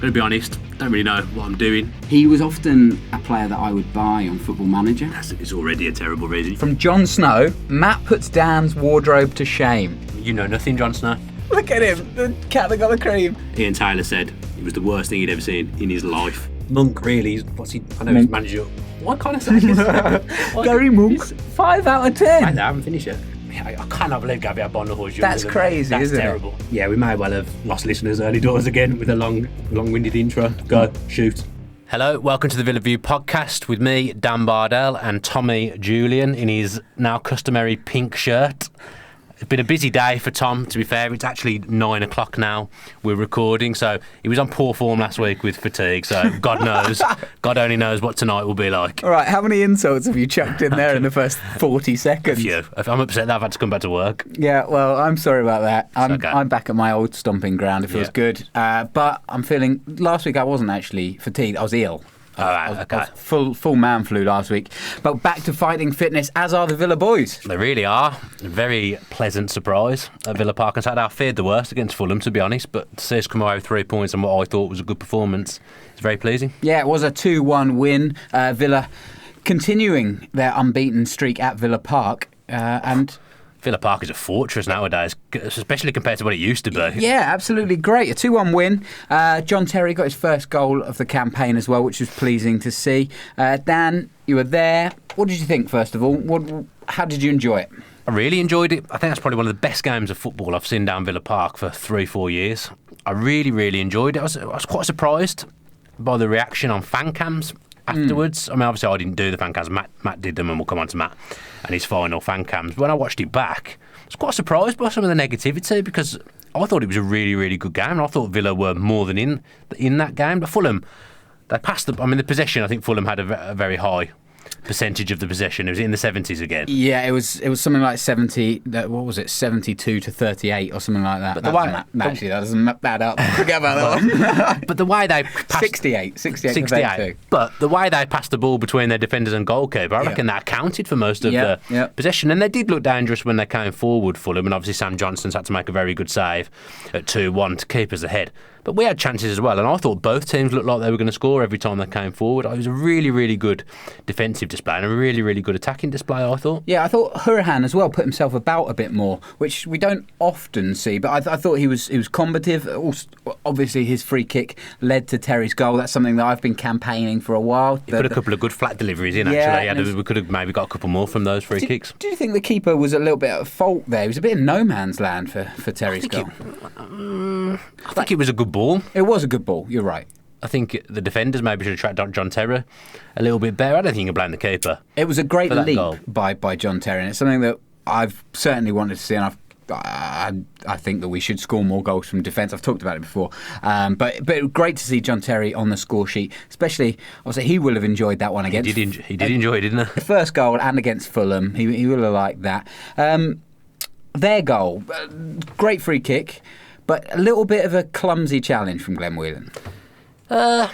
to be honest, don't really know what I'm doing. He was often a player that I would buy on Football Manager. It's already a terrible reason. From Jon Snow, Matt puts Dan's wardrobe to shame. You know nothing, Jon Snow. Look at him, the cat that got the cream. Ian Taylor said it was the worst thing he'd ever seen in his life. Monk, really, I know he's manager. What kind of say this? Gary Monk, 5 out of 10. I haven't finished yet. I cannot believe Gabby Abonahor. That's crazy, isn't it? That's terrible. Yeah, we may well have lost listeners early doors again with a long-winded intro. Go, shoot. Hello, welcome to the Villa View podcast with me, Dan Bardell, and Tommy Julian in his now customary pink shirt. It's been a busy day for Tom, to be fair. It's actually 9 o'clock now. We're recording, so he was on poor form last week with fatigue, so God only knows what tonight will be like. All right, how many insults have you chucked in there in the first 40 seconds? A few. I'm upset that I've had to come back to work. Yeah, well, I'm sorry about that. Okay. I'm back at my old stomping ground. It feels good. But I'm feeling... Last week I wasn't actually fatigued. I was ill. I was full man flu last week. But back to fighting fitness, as are the Villa boys. They really are. A very pleasant surprise at Villa Park on Saturday. I feared the worst against Fulham, to be honest, but to see us come away with 3 points and what I thought was a good performance, it's very pleasing. Yeah, it was a 2-1 win. Villa continuing their unbeaten streak at Villa Park. And Villa Park is a fortress nowadays, especially compared to what it used to be. Yeah, absolutely great. A 2-1 win. John Terry got his first goal of the campaign as well, which was pleasing to see. Dan, you were there. What did you think, first of all? How did you enjoy it? I really enjoyed it. I think that's probably one of the best games of football I've seen down Villa Park for 3-4 years. I really enjoyed it. I was quite surprised by the reaction on fan cams afterwards. I mean, obviously I didn't do the fan cams. Matt did them, and we'll come on to Matt and his final fan cams. But when I watched it back, I was quite surprised by some of the negativity because I thought it was a really good game. And I thought Villa were more than in that game. But Fulham, they passed the possession. I think Fulham had a very high percentage of the possession. It was in the 70s again. Yeah, it was something like 70. What was it? 72 to 38 or something like that. But that doesn't add up. Forget about that one. But the way they passed 68 to 32. But the way they passed the ball between their defenders and goalkeeper, I reckon that accounted for most of the possession. And they did look dangerous when they came forward, Fulham, and obviously Sam Johnson's had to make a very good save at 2-1 to keep us ahead. But we had chances as well, and I thought both teams looked like they were going to score every time they came forward. It was a really good defensive display and a really good attacking display, I thought. Yeah, I thought Hurahan as well put himself about a bit more, which we don't often see, but I thought he was combative. Also, obviously, his free kick led to Terry's goal. That's something that I've been campaigning for a while. He put a couple of good flat deliveries in, actually. We could have maybe got a couple more from those free kicks. Do you think the keeper was a little bit at fault there? He was a bit in no man's land for Terry's goal. I think it was a good ball. It was a good ball, you're right. I think the defenders maybe should have tracked John Terry a little bit better. I don't think you can blame the keeper. It was a great leap by John Terry, and it's something that I've certainly wanted to see, and I think that we should score more goals from defence. I've talked about it before. But great to see John Terry on the score sheet, especially, obviously, he will have enjoyed that one against... He did enjoy it, didn't he? The first goal and against Fulham, he will have liked that. Their goal, great free kick, but a little bit of a clumsy challenge from Glenn Whelan. It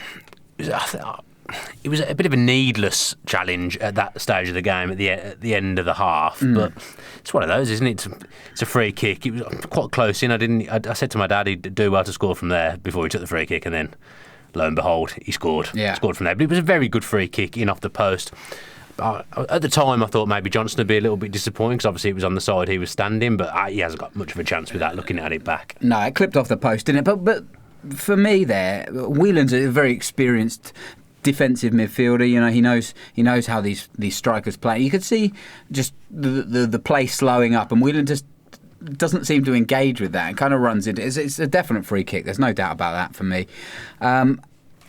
was a bit of a needless challenge at that stage of the game, at the end of the half. But it's one of those, isn't it? It's a free kick. It was quite close in. I said to my dad he'd do well to score from there before he took the free kick, and then lo and behold, he scored. Yeah. Scored from there. But it was a very good free kick in off the post. At the time, I thought maybe Johnson would be a little bit disappointed because obviously it was on the side he was standing, but he hasn't got much of a chance with that, looking at it back. No, it clipped off the post, didn't it? But for me there, Whelan's a very experienced defensive midfielder. You know, he knows how these strikers play. You could see just the play slowing up, and Whelan just doesn't seem to engage with that and kind of runs into it. It's a definite free kick. There's no doubt about that for me.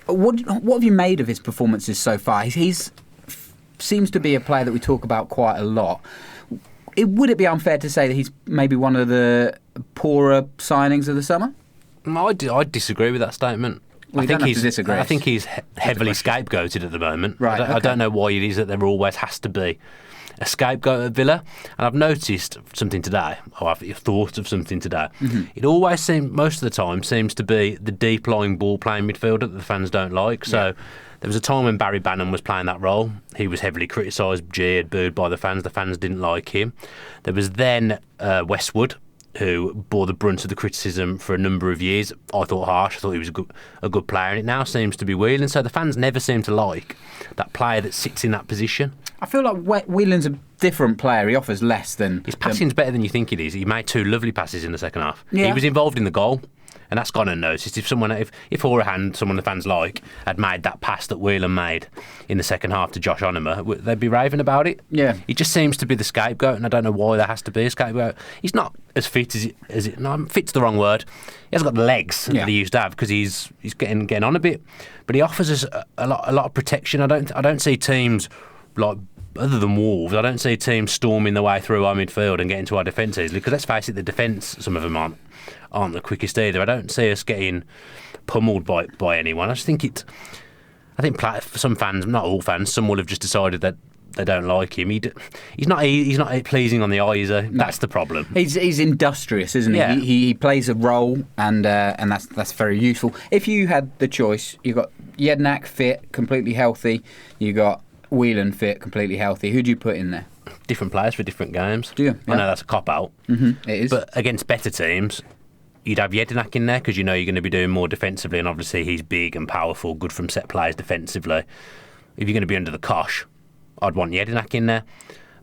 What have you made of his performances so far? He's seems to be a player that we talk about quite a lot. Would it be unfair to say that he's maybe one of the poorer signings of the summer? I disagree with that statement. Well, I think he's heavily scapegoated at the moment. Right, I don't know why it is that there always has to be a scapegoat at Villa. And I've noticed something today, or I've thought of something today. Mm-hmm. It always seems, most of the time, seems to be the deep-lying ball-playing midfielder that the fans don't like. So there was a time when Barry Bannon was playing that role. He was heavily criticised, jeered, booed by the fans. The fans didn't like him. There was then Westwood, who bore the brunt of the criticism for a number of years. I thought harsh. I thought he was a good player, and it now seems to be Whelan. So the fans never seem to like that player that sits in that position. I feel like Whelan's a different player. He offers less than... His passing's better than you think it is. He made 2 lovely passes in the second half. Yeah. He was involved in the goal, and that's gone unnoticed. If Horahan, someone the fans like, had made that pass that Whelan made in the second half to Josh Onomah, they'd be raving about it. Yeah. He just seems to be the scapegoat, and I don't know why there has to be a scapegoat. He's not as fit as it. No, fit's the wrong word. He hasn't got the legs that he used to have because he's getting on a bit, but he offers us a lot of protection. I don't see teams like. Other than Wolves, I don't see teams storming their way through our midfield and getting to our defence easily. Because let's face it, the defence, some of them aren't the quickest either. I don't see us getting pummeled by anyone. I think some fans, not all fans, some will have just decided that they don't like him. He's not pleasing on the eye, is he? No. That's the problem. He's industrious, isn't he? Yeah. He plays a role, and that's very useful. If you had the choice, you got Jednak fit, completely healthy. You got Whelan fit, completely healthy. Who do you put in there? Different players for different games. Do you? Yeah. I know that's a cop-out. Mm-hmm. It is. But against better teams, you'd have Jednak in there because you know you're going to be doing more defensively, and obviously he's big and powerful, good from set plays defensively. If you're going to be under the cosh, I'd want Jednak in there.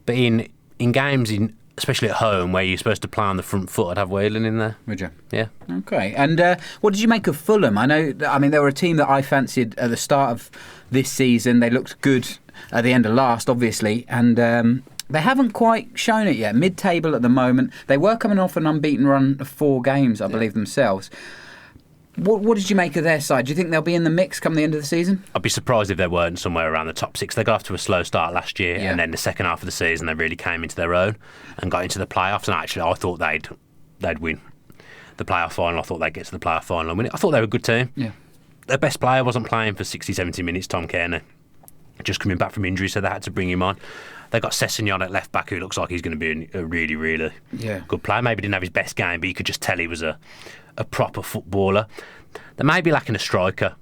But in games, especially at home, where you're supposed to play on the front foot, I'd have Whelan in there. Would you? Yeah. Okay. And what did you make of Fulham? I mean, they were a team that I fancied at the start of this season. They looked good at the end of last, obviously, and they haven't quite shown it yet. Mid-table at the moment. They were coming off an unbeaten run of 4 games, I believe, themselves. What did you make of their side? Do you think they'll be in the mix come the end of the season? I'd be surprised if they weren't somewhere around the top 6. They got off to a slow start last year, and then the second half of the season they really came into their own and got into the playoffs. And actually, I thought they'd win the playoff final. I thought they'd get to the playoff final and win it. I thought they were a good team. Yeah. Their best player wasn't playing for 60, 70 minutes, Tom Kearney. Just coming back from injury, so they had to bring him on. They got Sessegnon at left back, who looks like he's going to be a really, really good player. Maybe didn't have his best game, but you could just tell he was a proper footballer. They may be lacking a striker.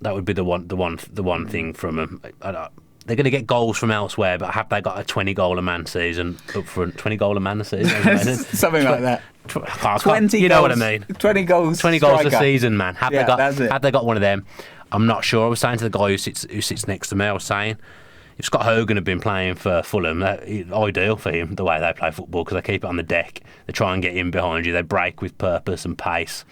That would be the one thing from them. They're going to get goals from elsewhere, but have they got a 20-goal a man season up front? 20-goal a man a season? Something like that. 20 you know what I mean. 20 goals. 20 goals a season, man. Have they got one of them? I'm not sure. I was saying to the guy who sits next to me, I was saying, if Scott Hogan had been playing for Fulham, ideal for him, the way they play football, because they keep it on the deck. They try and get in behind you. They break with purpose and pace.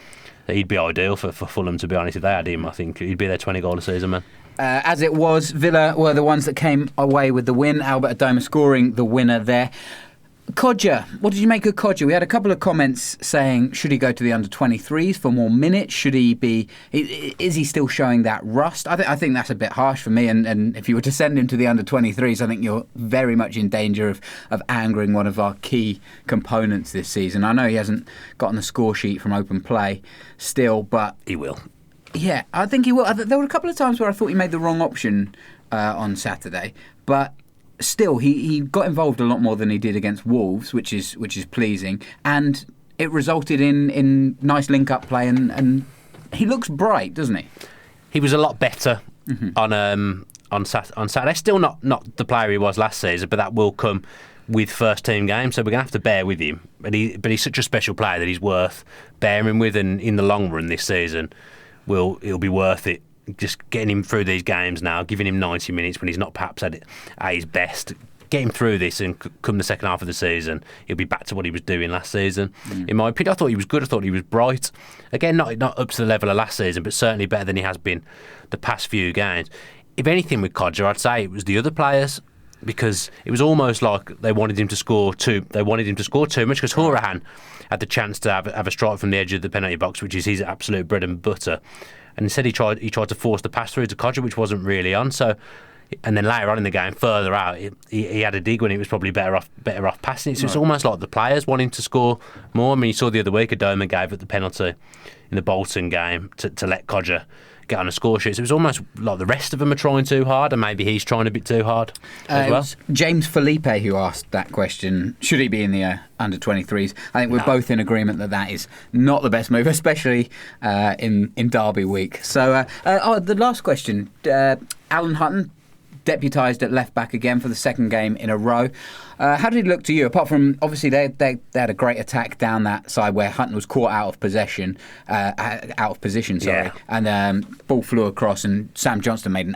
He'd be ideal for Fulham, to be honest. If they had him, I think he'd be their 20-goal a season, man. As it was, Villa were the ones that came away with the win. Albert Adoma scoring the winner there. Kodja, what did you make of Kodja? We had a couple of comments saying, should he go to the under-23s for more minutes? Should he be? Is he still showing that rust? I think that's a bit harsh for me. And if you were to send him to the under-23s, I think you're very much in danger of angering one of our key components this season. I know he hasn't gotten the score sheet from open play still, but he will. Yeah, I think he will. There were a couple of times where I thought he made the wrong option on Saturday, but still, he got involved a lot more than he did against Wolves, which is pleasing, and it resulted in nice link-up play, and he looks bright, doesn't he? He was a lot better on Saturday. Still not the player he was last season, but that will come with first-team games, so we're going to have to bear with him. But he's such a special player that he's worth bearing with, and in the long run this season, it'll be worth it. Just getting him through these games now, giving him 90 minutes when he's not perhaps at his best. Get him through this, and come the second half of the season, he'll be back to what he was doing last season. In my opinion, I thought he was good. I thought he was bright. Again, not up to the level of last season, but certainly better than he has been the past few games. If anything with Kodja, I'd say it was the other players, because it was almost like they wanted him to score too. They wanted him to score too much, because Horahan had the chance to have a strike from the edge of the penalty box, which is his absolute bread and butter. And instead he tried to force the pass through to Kodja, which wasn't really on. So, and then later on in the game, further out, he had a dig when he was probably better off passing it. So it's almost like the players wanting to score more. I mean, you saw the other week Adoma gave up the penalty in the Bolton game to let Kodja get on a score sheet. So it was almost like the rest of them are trying too hard, and maybe he's trying a bit too hard as well. It was James Felipe who asked that question. Should he be in the under-23s? I think we're both in agreement that is not the best move, especially in Derby week. So, the last question. Alan Hutton deputised at left back again for the second game in a row. How did he look to you? Apart from obviously they had a great attack down that side where Hutton was caught out of position, and ball flew across, and Sam Johnston made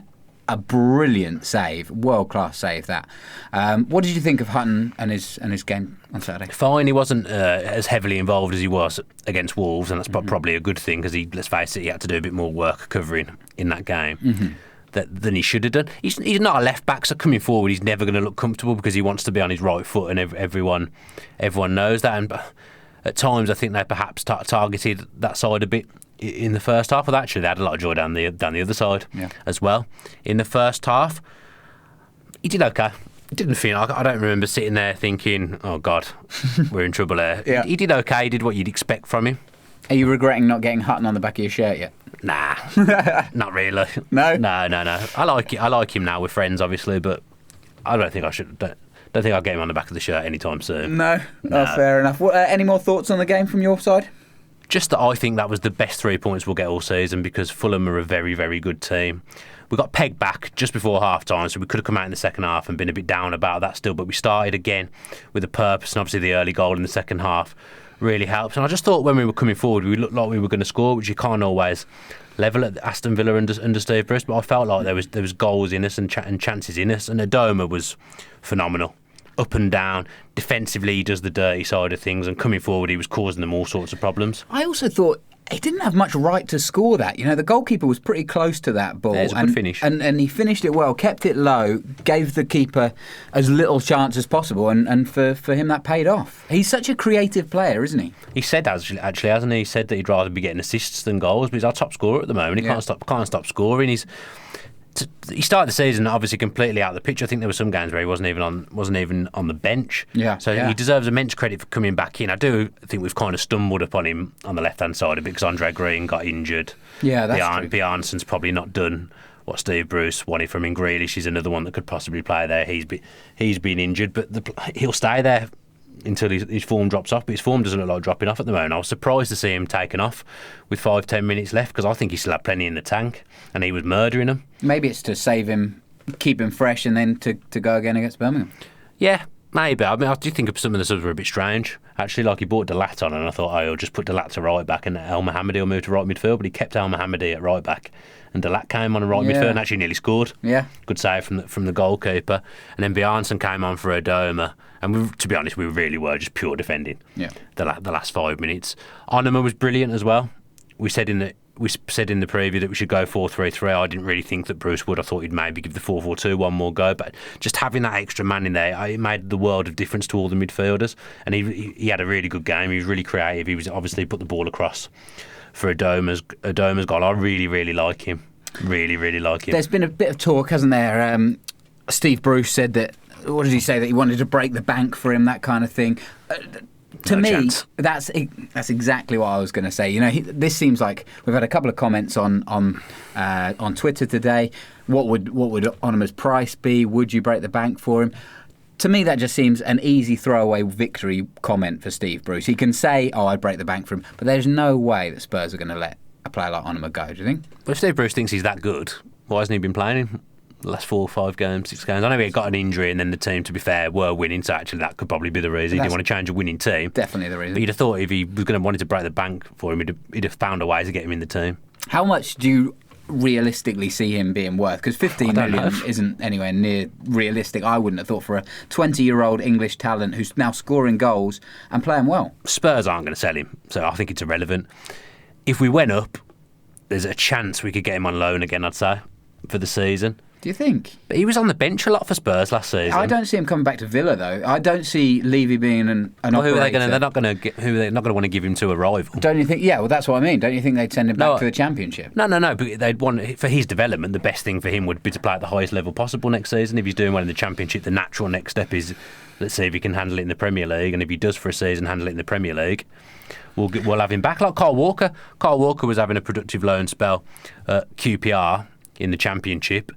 a brilliant save, world-class save that. What did you think of Hutton and his game on Saturday? Fine, he wasn't as heavily involved as he was against Wolves, and that's probably a good thing because let's face it, he had to do a bit more work covering in that game than he should have done. He's not a left-back, so coming forward he's never going to look comfortable because he wants to be on his right foot, and everyone knows that. And at times I think they perhaps targeted that side a bit in the first half, but actually they had a lot of joy down the other side as well. In the first half, he did okay. Didn't feel. I don't remember sitting there thinking, "Oh God, we're in trouble here." Yeah. He did okay. He did what you'd expect from him. Are you regretting not getting Hutton on the back of your shirt yet? Nah, not really. No? No. I like him now. We're friends, obviously, but I don't think I should. Don't think I'll get him on the back of the shirt anytime soon. No. Oh, fair enough. Any more thoughts on the game from your side? Just that I think that was the best 3 points we'll get all season because Fulham are a very, very good team. We got pegged back just before half-time, so we could have come out in the second half and been a bit down about that still, but we started again with a purpose, and obviously the early goal in the second half really helps. And I just thought when we were coming forward, we looked like we were going to score, which you can't always level at Aston Villa under Steve Bruce, but I felt like there was goals in us and chances in us, and Adoma was phenomenal. Up and down. Defensively, he does the dirty side of things, and coming forward, he was causing them all sorts of problems. I also thought he didn't have much right to score that. You know, the goalkeeper was pretty close to that ball. Yeah, it's a good finish. And he finished it well, kept it low, gave the keeper as little chance as possible, and for him that paid off. He's such a creative player, isn't he? He said, actually, hasn't he? He said that he'd rather be getting assists than goals, but he's our top scorer at the moment. He can't stop scoring. He started the season obviously completely out of the pitch. I think there were some games where he wasn't even on the bench. He deserves immense credit for coming back in. I do think we've kind of stumbled upon him on the left hand side a bit because Andre Green got injured. Yeah, that's true. Bjarnsson's probably not done what Steve Bruce wanted from him. Grealish is another one that could possibly play there. He's been injured, but he'll stay there until his form drops off, but his form doesn't look like dropping off at the moment. I was surprised to see him taken off with 5-10 minutes left because I think he still had plenty in the tank and he was murdering them. Maybe it's to save him, keep him fresh, and then to go again against Birmingham. Yeah, maybe. I mean, I do think some of the subs were a bit strange. Actually, like he brought Delat on and I thought, he'll just put Delat to right back and El Mohammadi will move to right midfield, but he kept El Mohammadi at right back and Delat came on a right midfield and actually nearly scored. Yeah. Good save from the goalkeeper. And then Bjarnsson came on for Adoma. And to be honest, we really were just pure defending. Yeah. The last 5 minutes. Onuma was brilliant as well. We said in the preview that we should go 4-3-3. I didn't really think that Bruce would. I thought he'd maybe give the 4-4-2 one more go. But just having that extra man in there, it made the world of difference to all the midfielders. And he had a really good game. He was really creative. He was obviously put the ball across for Adoma's goal. I really, really like him. Really, really like him. There's been a bit of talk, hasn't there? Steve Bruce said that. What did he say? That he wanted to break the bank for him, that kind of thing. To me, that's exactly what I was going to say. You know, this seems like we've had a couple of comments on Twitter today. What would Onuma's price be? Would you break the bank for him? To me, that just seems an easy throwaway victory comment for Steve Bruce. He can say, I'd break the bank for him, but there's no way that Spurs are going to let a player like Onuma go, do you think? Well, if Steve Bruce thinks he's that good, why hasn't he been playing him the last 4 or 5 games, 6 games? I know he got an injury and then the team, to be fair, were winning, so actually that could probably be the reason. He didn't want to change a winning team. Definitely the reason. But you'd have thought if he was going to wanted to break the bank for him, he'd have found a way to get him in the team. How much do you realistically see him being worth? Because 15 million isn't anywhere near realistic, I wouldn't have thought, for a 20-year-old English talent who's now scoring goals and playing well. Spurs aren't going to sell him, so I think it's irrelevant. If we went up, there's a chance we could get him on loan again, I'd say, for the season. Do you think? But he was on the bench a lot for Spurs last season. I don't see him coming back to Villa though. I don't see Levy being an operator. They're not going to want to give him to a rival. Don't you think? Yeah, well, that's what I mean. Don't you think they'd send him back to the Championship? No. But they'd want, for his development, the best thing for him would be to play at the highest level possible next season. If he's doing well in the Championship, the natural next step is, let's see if he can handle it in the Premier League. And if he does for a season handle it in the Premier League, we'll have him back. Like Kyle Walker. Kyle Walker was having a productive loan spell at QPR in the Championship.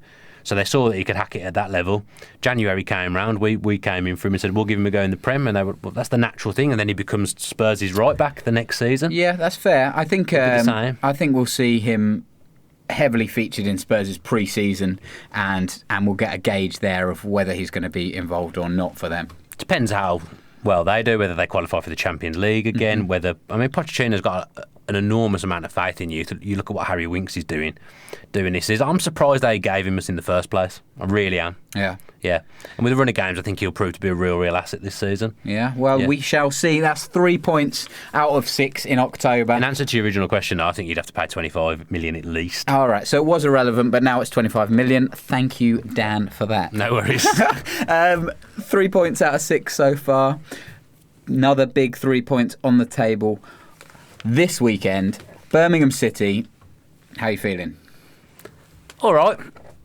So they saw that he could hack it at that level. January came round, we came in for him and said, we'll give him a go in the Prem, and that's the natural thing, and then he becomes Spurs' right back the next season. Yeah, that's fair. I think we'll see him heavily featured in Spurs' pre-season, and we'll get a gauge there of whether he's going to be involved or not for them. Depends how well they do, whether they qualify for the Champions League again, Pochettino's got an enormous amount of faith in you. You look at what Harry Winks is doing this season. I'm surprised they gave him us in the first place. I really am. Yeah. Yeah. And with the run of games, I think he'll prove to be a real asset this season. Yeah, well, we shall see. That's 3 points out of 6 in October. In answer to your original question, I think you'd have to pay 25 million at least. All right, so it was irrelevant, but now it's 25 million. Thank you, Dan, for that. No worries. 3 points out of 6 so far. Another big 3 points on the table this weekend. Birmingham City. How are you feeling? All right.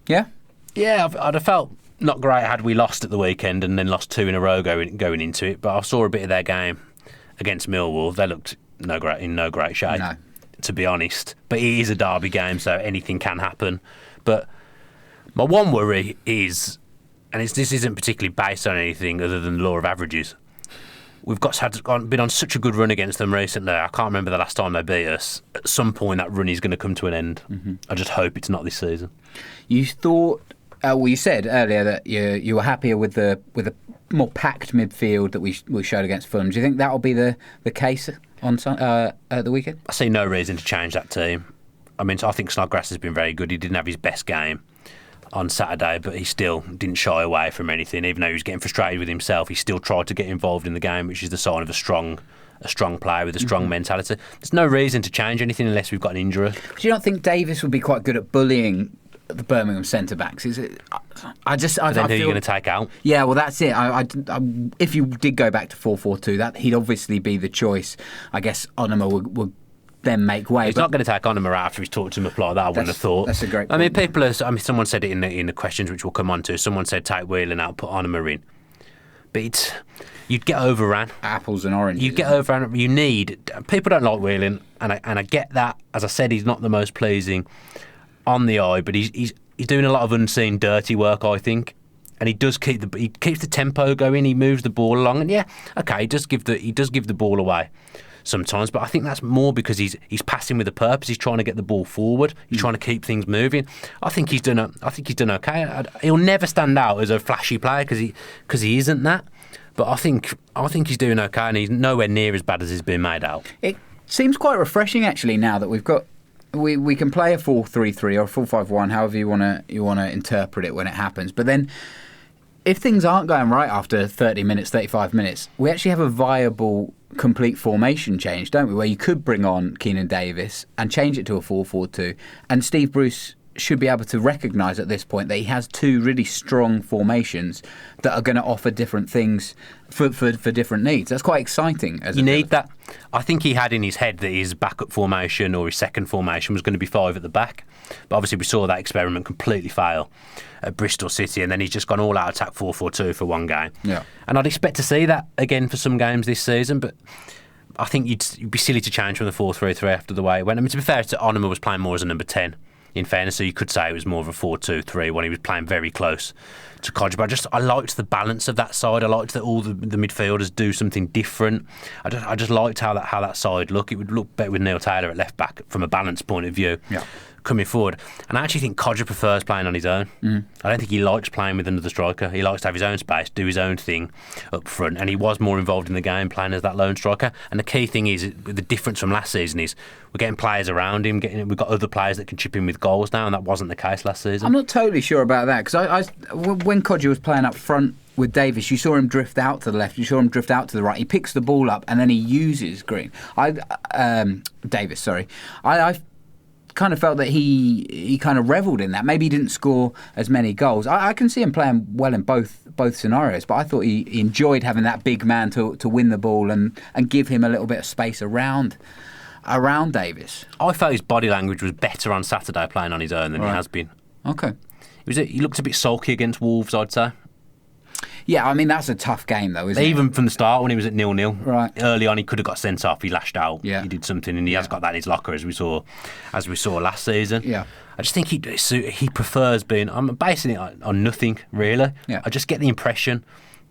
Yeah? Yeah, I'd have felt not great had we lost at the weekend and then lost 2 in a row going into it. But I saw a bit of their game against Millwall. They looked in no great shape, to be honest. But it is a derby game, so anything can happen. But my one worry is, and this isn't particularly based on anything other than the law of averages. We've been on such a good run against them recently. I can't remember the last time they beat us. At some point, that run is going to come to an end. Mm-hmm. I just hope it's not this season. You thought, you said earlier that you were happier with the more packed midfield that we showed against Fulham. Do you think that will be the case on at the weekend? I see no reason to change that team. I think Snodgrass has been very good. He didn't have his best game on Saturday, but he still didn't shy away from anything. Even though he was getting frustrated with himself, he still tried to get involved in the game, which is the sign of a strong player with a strong mentality. There's no reason to change anything unless we've got an injury. Do you not think Davis would be quite good at bullying the Birmingham centre-backs? Is it? I feel who are you going to take out? Yeah, well, that's it. If you did go back to 4-4-2, that he'd obviously be the choice. I guess Onuma would then make way. He's not going to take Onuma out after he's talked to him like that. I wouldn't have thought. That's a great point. Someone said it in the questions, which we'll come on to. Someone said take Whelan out, put Onuma in. But you'd get overrun. Apples and oranges. You'd get overrun. People don't like Whelan, and I get that. As I said, he's not the most pleasing on the eye, but he's doing a lot of unseen dirty work, I think. And he keeps the tempo going. He moves the ball along, and he does give the ball away sometimes, but I think that's more because he's passing with a purpose. He's trying to get the ball forward. He's trying to keep things moving. I think he's done okay. He'll never stand out as a flashy player because he isn't that. But I think he's doing okay, and he's nowhere near as bad as he's been made out. It seems quite refreshing actually now that we've got. We can play a 4-3-3 or a 4-5-1, however you want to interpret it when it happens. But then, if things aren't going right after 30 minutes, 35 minutes, we actually have a viable complete formation change, don't we? Where you could bring on Keenan Davis and change it to a 4-4-2. And Steve Bruce should be able to recognise at this point that he has 2 really strong formations that are going to offer different things for different needs. That's quite exciting. You need that. I think he had in his head that his backup formation or his second formation was going to be 5 at the back. But obviously we saw that experiment completely fail at Bristol City, and then he's just gone all out attack 4-4-2 for one game. Yeah. And I'd expect to see that again for some games this season, but I think you'd be silly to change from the 4-3-3 after the way it went. To be fair, Onuma was playing more as a number 10. In fairness, so you could say it was more of a 4-2-3 when he was playing very close to Codger. But I liked the balance of that side. I liked that all the midfielders do something different. I just liked how that side looked. It would look better with Neil Taylor at left back from a balance point of view. Yeah. Coming forward. And I actually think Codger prefers playing on his own. I don't think he likes playing with another striker. He likes to have his own space, do his own thing up front, and he was more involved in the game playing as that lone striker. And the key thing is, the difference from last season is we're getting players around him, we've got other players that can chip in with goals now, and that wasn't the case last season. I'm not totally sure about that, because when Codger was playing up front with Davis, you saw him drift out to the left, you saw him drift out to the right. He picks the ball up and then he uses Davis, sorry. I kind of felt that he kind of revelled in that. Maybe he didn't score as many goals. I can see him playing well in both scenarios, but I thought he enjoyed having that big man to win the ball and give him a little bit of space around Davis. I felt his body language was better on Saturday playing on his own than he has been. Okay. He looked a bit sulky against Wolves, I'd say. Yeah, that's a tough game though, isn't it? Even from the start when he was at 0-0. Right. Early on he could have got sent off, he lashed out, yeah. He did something, and he has got that in his locker as we saw last season. Yeah. I just think he prefers being, I'm basing it on nothing really. Yeah. I just get the impression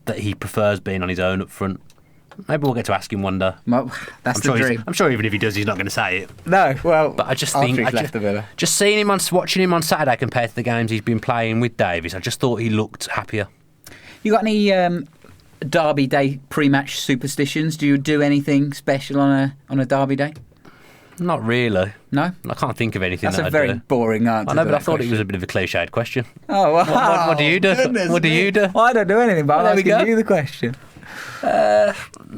that he prefers being on his own up front. Maybe we'll get to ask him one day. Well, that's the dream. I'm sure even if he does, he's not going to say it. No, well, But I just after think he's left the Villa. just seeing him watching him on Saturday compared to the games he's been playing with Davies, I just thought he looked happier. You got any Derby Day pre-match superstitions? Do you do anything special on a Derby Day? Not really. No? I can't think of anything That's that a I'd very do. boring answer. I know, to but I that thought question. it was a bit of a cliched question. Oh, wow. What do you do? Goodness What do me. you do? Well, I don't do anything, but Well, there I'm we asking go. you the question. No,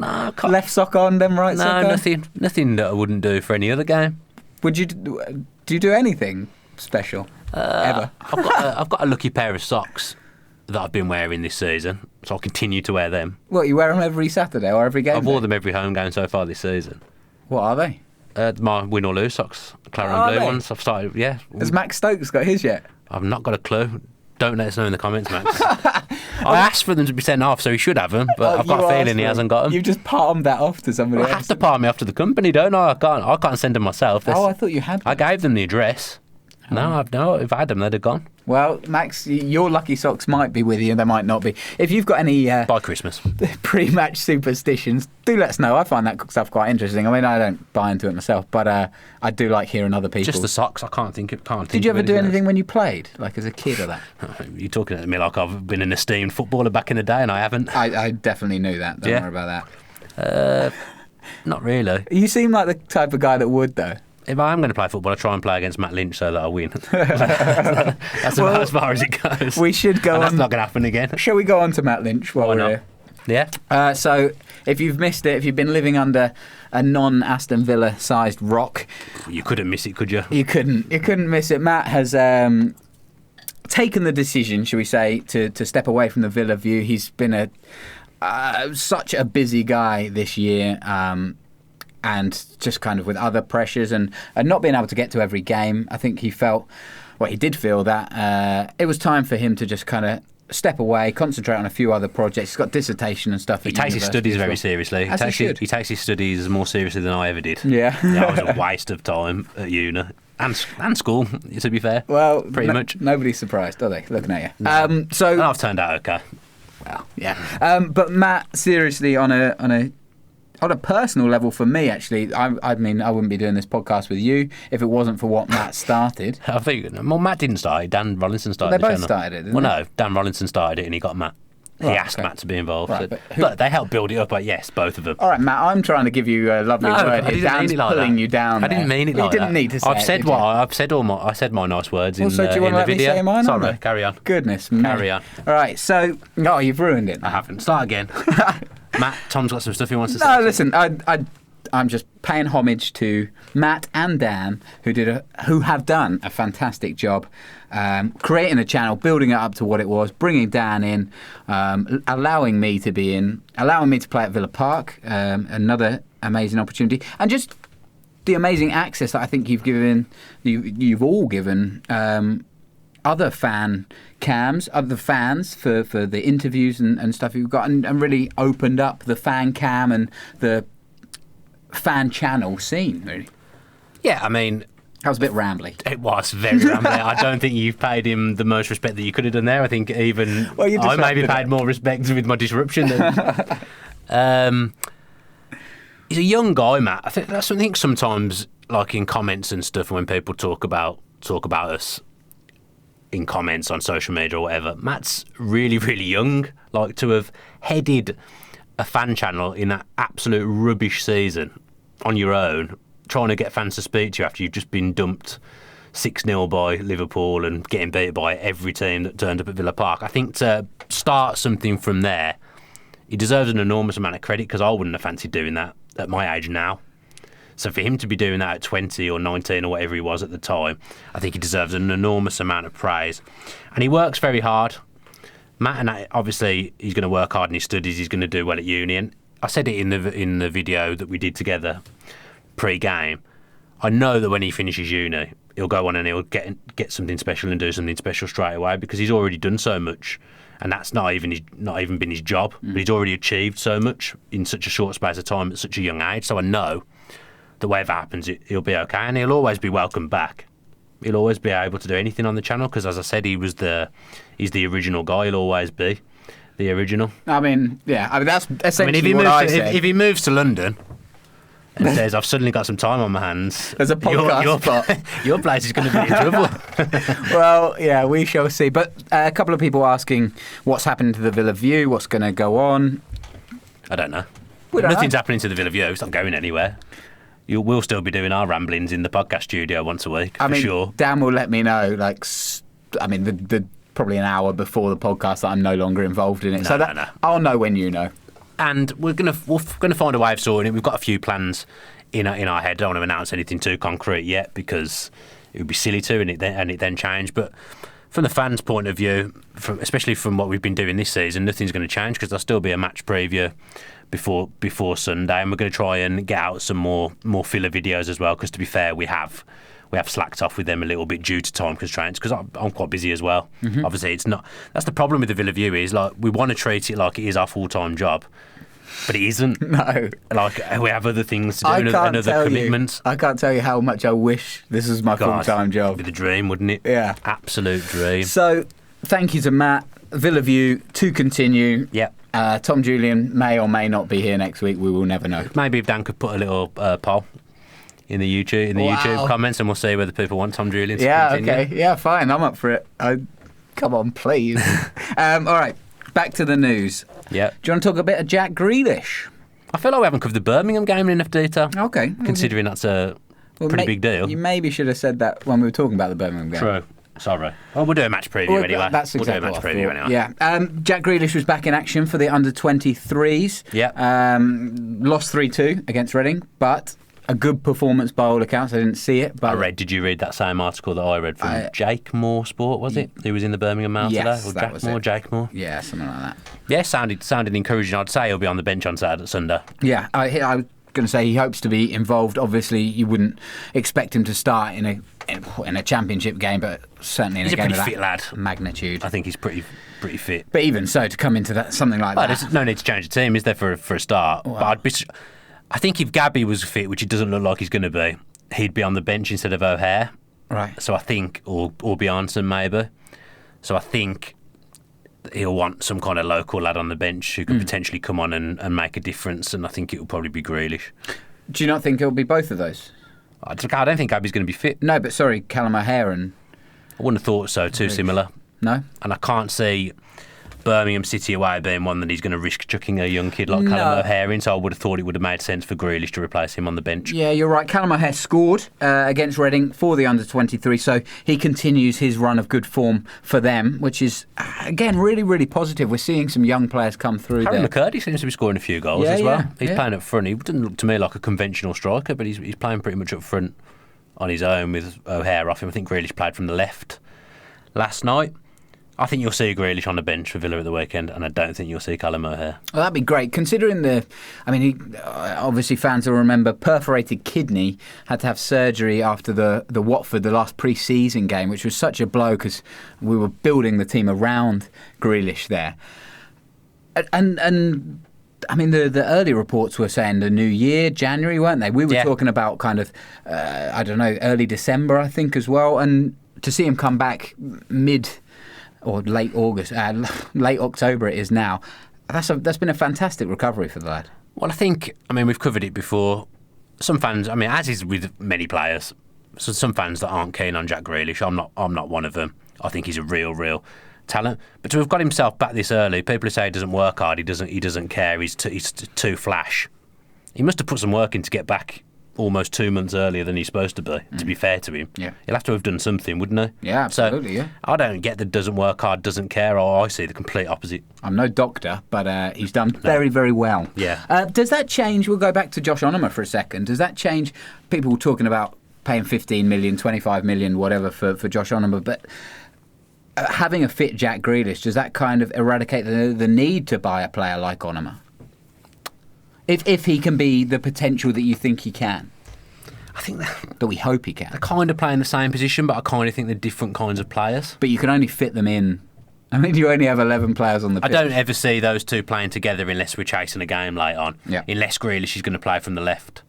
I can't. Left sock on, then right sock No, on? nothing that I wouldn't do for any other game. Would you do you do anything special ever? I've got a lucky pair of socks that I've been wearing this season, so I'll continue to wear them. What, you wear them every Saturday or every game? I've worn day? them every home game so far this season. What are they? My win or lose socks, claret Are and blue they? ones. I've started, yeah. Has Max Stokes got his yet? I've not got a clue. Don't let us know in the comments, Max. I asked for them to be sent off, so he should have them, but I've got a feeling he hasn't got them. You've just palmed that off to somebody I else. have to palm me off to the company, don't I? I can't send them myself. Oh, I thought you had. I gave them the address. No, if I had them, they'd have gone Well, Max, your lucky socks might be with you, they might not be. If you've got any by Christmas. pre-match superstitions, do let us know. I find that stuff quite interesting. I mean, I don't buy into it myself, but I do like hearing other people. Just the socks. I can't think. Did you ever do anything else. when you played, like as a kid or that? You're talking to me like I've been an esteemed footballer back in the day, and I haven't. I definitely knew that. Don't Yeah. worry about that. Not really. You seem like the type of guy that would, though. If I am going to play football, I try and play against Matt Lynch so that I win. That's about as far as it goes. We should go and that's on. not going to happen again. Shall we go on to Matt Lynch while Why we're not? here? Yeah. So, if you've missed it, if you've been living under a non-Aston Villa-sized rock, You couldn't miss it, could you? you couldn't miss it. Matt has taken the decision, shall we say, to step away from the Villa view. He's been such a busy guy this year. And just kind of with other pressures and not being able to get to every game, I think he did feel that it was time for him to just kind of step away, concentrate on a few other projects. He's got dissertation and stuff. He takes his studies very seriously. As he should. He takes his studies more seriously than I ever did. Yeah. That was a waste of time at uni and school, to be fair. Well, pretty much. Nobody's surprised, are they? Looking at you. No. So, And I've turned out okay. well, yeah. But Matt, seriously, on a personal level, for me, actually, I mean, I wouldn't be doing this podcast with you if it wasn't for what Matt started. I think, well, Matt didn't start it. Dan Rolinson started They the both channel. started it, didn't Well, they? no, Dan Rolinson started it and he got Matt. He Right, asked okay. Matt to be involved. Right, so- but but they helped build it up, yes, both of them. All right, Matt, I'm trying to give you a lovely No, word I here. didn't Dan's mean it like pulling that. you down. I didn't there. mean it Well, like you didn't that. need to say I've it, said did you? I said my nice words Also, in do you want the to let me video. say mine? or Sorry, not? carry on. Goodness me. Carry on. All right, so... Oh, you've ruined it. I haven't. Start again. Matt, Tom's got some stuff he wants to say. No, listen, I'm just paying homage to Matt and Dan, who have done a fantastic job creating a channel, building it up to what it was, bringing Dan in, allowing me to be in, allowing me to play at Villa Park, another amazing opportunity, and just the amazing access that I think you've all given other fan cams, other fans for the interviews and stuff you've got, and really opened up the fan cam and the fan channel scene, really. Yeah, I mean, That was a bit rambly. it was very rambling. I don't think you've paid him the most respect that you could have done there. I think even Well, you I maybe disrupted paid it. more respect with my disruption. He's a young guy, Matt. I think sometimes, like in comments and stuff, when people talk about us in comments on social media or whatever, Matt's really, really young. Like, to have headed a fan channel in that absolute rubbish season on your own, trying to get fans to speak to you after you've just been dumped 6-0 by Liverpool and getting beat by every team that turned up at Villa Park. I think to start something from there, he deserves an enormous amount of credit, because I wouldn't have fancied doing that at my age now. So for him to be doing that at 20 or 19 or whatever he was at the time, I think he deserves an enormous amount of praise. And he works very hard. Matt, and obviously he's going to work hard in his studies, he's going to do well at uni. And I said it in the video that we did together pre-game. I know that when he finishes uni, he'll go on and he'll get something special and do something special straight away, because he's already done so much. And that's not even been his job. But he's already achieved so much in such a short space of time at such a young age. So I know that whatever happens, he'll be okay, and he'll always be welcome back. He'll always be able to do anything on the channel, because, as I said, he's the original guy. He'll always be. the original. I mean, yeah. I mean, that's essentially If he moves to London and says, I've suddenly got some time on my hands, there's a podcast spot. Your place is going to be in trouble. Well, yeah, we shall see. But a couple of people asking what's happening to the Villa View, what's going to go on. I don't know. We don't Nothing's know. happening to the Villa View. It's not going anywhere. We'll still be doing our ramblings in the podcast studio once a week, I mean, sure. Dan will let me know, the probably an hour before the podcast that I'm no longer involved in it. No. I'll know when you know. And we're gonna find a way of sorting it. We've got a few plans in our head. Don't want to announce anything too concrete yet because it would be silly to, and it then change. But from the fans' point of view, especially from what we've been doing this season, nothing's going to change because there'll still be a match preview before Sunday, and we're going to try and get out some more filler videos as well. Because to be fair, we have slacked off with them a little bit due to time constraints because I'm quite busy as well. Mm-hmm. Obviously, it's not. That's the problem with the Villa View is like we want to treat it like it is our full-time job, but it isn't. No, like we have other things to do and other commitments. I can't tell you how much I wish this was my full-time job. It'd be the dream, wouldn't it? Yeah, absolute dream. So, thank you to Matt. Villa View to continue. Yep. Tom Julian may or may not be here next week. We will never know. Maybe if Dan could put a little poll in the YouTube comments, and we'll see whether people want Tom Julian to continue. Okay. Yeah, fine. I'm up for it. Come on, please. All right. Back to the news. Yeah. Do you want to talk a bit of Jack Grealish? I feel like we haven't covered the Birmingham game in enough detail. Okay. Considering that's a pretty big deal. You maybe should have said that when we were talking about the Birmingham game. True. Sorry. Well, we'll do a match preview anyway. That's exactly we'll do a match preview anyway. Yeah. Jack Grealish was back in action for the under-23s. Yeah. Lost 3-2 against Reading, but a good performance by all accounts. I didn't see it, but Did you read that same article that I read from Jake Moore Sport? Was it? Who was in the Birmingham Mail today? Yes, Or that was it. Jake Moore. Yeah, something like that. Yeah, sounded encouraging. I'd say he'll be on the bench on Sunday. Yeah, I was going to say he hopes to be involved. Obviously, you wouldn't expect him to start in a championship game, but certainly in He's a game pretty of fit lad. Magnitude. I think he's pretty fit. But even so, to come into something like that, There's no need to change the team, is there, for a start? Well, but I think if Gabby was fit, which he doesn't look like he's going to be, he'd be on the bench instead of O'Hare. Right. So I think, or Bjarnason maybe. So I think he'll want some kind of local lad on the bench who could potentially come on and make a difference, and I think it will probably be Grealish. Do you not think it'll be both of those? I don't think Gabby's going to be fit. No, but sorry, Callum O'Hare and... I wouldn't have thought so, too similar. No? And I can't see Birmingham City away being one that he's going to risk chucking a young kid like Callum O'Hare in, so I would have thought it would have made sense for Grealish to replace him on the bench. Yeah, you're right. Callum O'Hare scored against Reading for the under-23, so he continues his run of good form for them, which is, again, really, really positive. We're seeing some young players come through Harry there. McCurdy seems to be scoring a few goals as well. He's playing up front. He doesn't look to me like a conventional striker, but he's playing pretty much up front on his own with O'Hare off him. I think Grealish played from the left last night. I think you'll see Grealish on the bench for Villa at the weekend, and I don't think you'll see Callum O'Hare. Well, that'd be great, considering obviously fans will remember perforated kidney, had to have surgery after the Watford, the last pre-season game, which was such a blow because we were building the team around Grealish there. And I mean, the early reports were saying the new year, January, weren't they? We were talking about kind of, early December, I think, as well. And to see him come back mid or late August, late October it is now, that's been a fantastic recovery for the lad. Well, I think, we've covered it before. Some fans, as is with many players, so some fans that aren't keen on Jack Grealish, I'm not one of them. I think he's a real talent. But to have got himself back this early, people who say he doesn't work hard, he doesn't care, he's too flash. He must have put some work in to get back almost 2 months earlier than he's supposed to be, to be fair to him. Yeah. He'll have to have done something, wouldn't he? Yeah, absolutely, so, I don't get that doesn't work hard, doesn't care, or I see the complete opposite. I'm no doctor, but he's done very, very well. Yeah. Does that change, we'll go back to Josh Onoma for a second, does that change, people talking about paying 15 million, 25 million, whatever for Josh Onoma, but having a fit Jack Grealish, does that kind of eradicate the need to buy a player like Onoma? If he can be the potential that you think he can. I think that we hope he can. They're kind of playing the same position, but I kind of think they're different kinds of players. But you can only fit them in. You only have 11 players on the pitch. I don't ever see those two playing together unless we're chasing a game late on. Yeah. Unless Grealish is going to play from the left.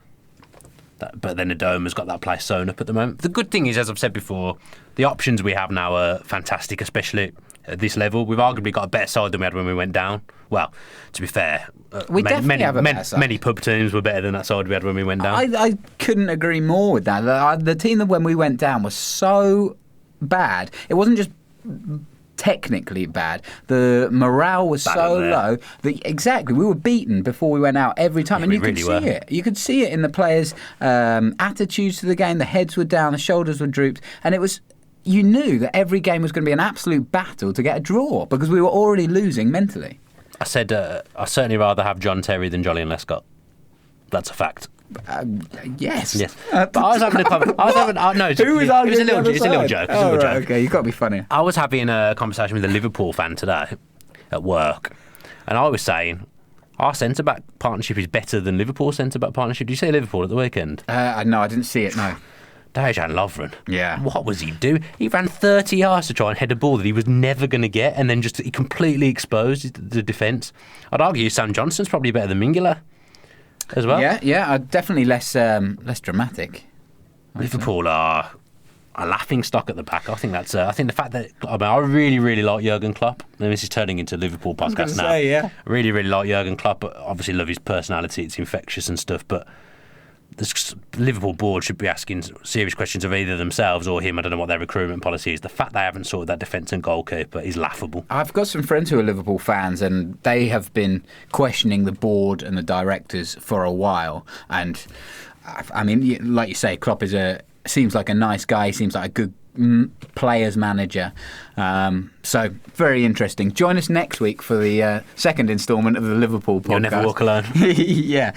But then Adoma's got that place sewn up at the moment. The good thing is, as I've said before, the options we have now are fantastic, especially at this level. We've arguably got a better side than we had when we went down. Well, to be fair, We definitely have a better side. many pub teams were better than that side we had when we went down. I couldn't agree more with that. The team that when we went down was so bad. It wasn't just technically bad. The morale was Bad so up there. low. Exactly, we were beaten before we went out every time, Yeah, and we you could really see were. it. You could see it in the players' attitudes to the game. The heads were down, the shoulders were drooped, and it was. You knew that every game was going to be an absolute battle to get a draw because we were already losing mentally. I said I'd certainly rather have John Terry than Julian Lescott. That's a fact. Yes. Yes. But I was having a no, Who was it was arguing a little, the it's a little other joke. side? It's a little Oh, right, joke. okay, you've got to be funny. I was having a conversation with a Liverpool fan today at work, and I was saying our centre-back partnership is better than Liverpool's centre-back partnership. Did you see Liverpool at the weekend? No, I didn't see it, no. Dejan Lovren. Yeah. What was he doing? He ran 30 yards to try and head a ball that he was never going to get, and then just he completely exposed the defence. I'd argue Sam Johnson's probably better than Mingala as well. Yeah, definitely less dramatic. Liverpool are a laughing stock at the back. I think that's. I think the fact that I really, really like Jurgen Klopp. And this is turning into a Liverpool podcast now. Yeah. I really, really like Jurgen Klopp. Obviously, love his personality. It's infectious and stuff. But the Liverpool board should be asking serious questions of either themselves or him. I don't know what their recruitment policy is. The fact they haven't sorted that defence and goalkeeper is laughable. I've got some friends who are Liverpool fans, and they have been questioning the board and the directors for a while. And I mean, like you say, Klopp seems like a nice guy. He seems like a good players manager. So very interesting. Join us next week for the second instalment of the Liverpool podcast. You'll never walk alone. Yeah.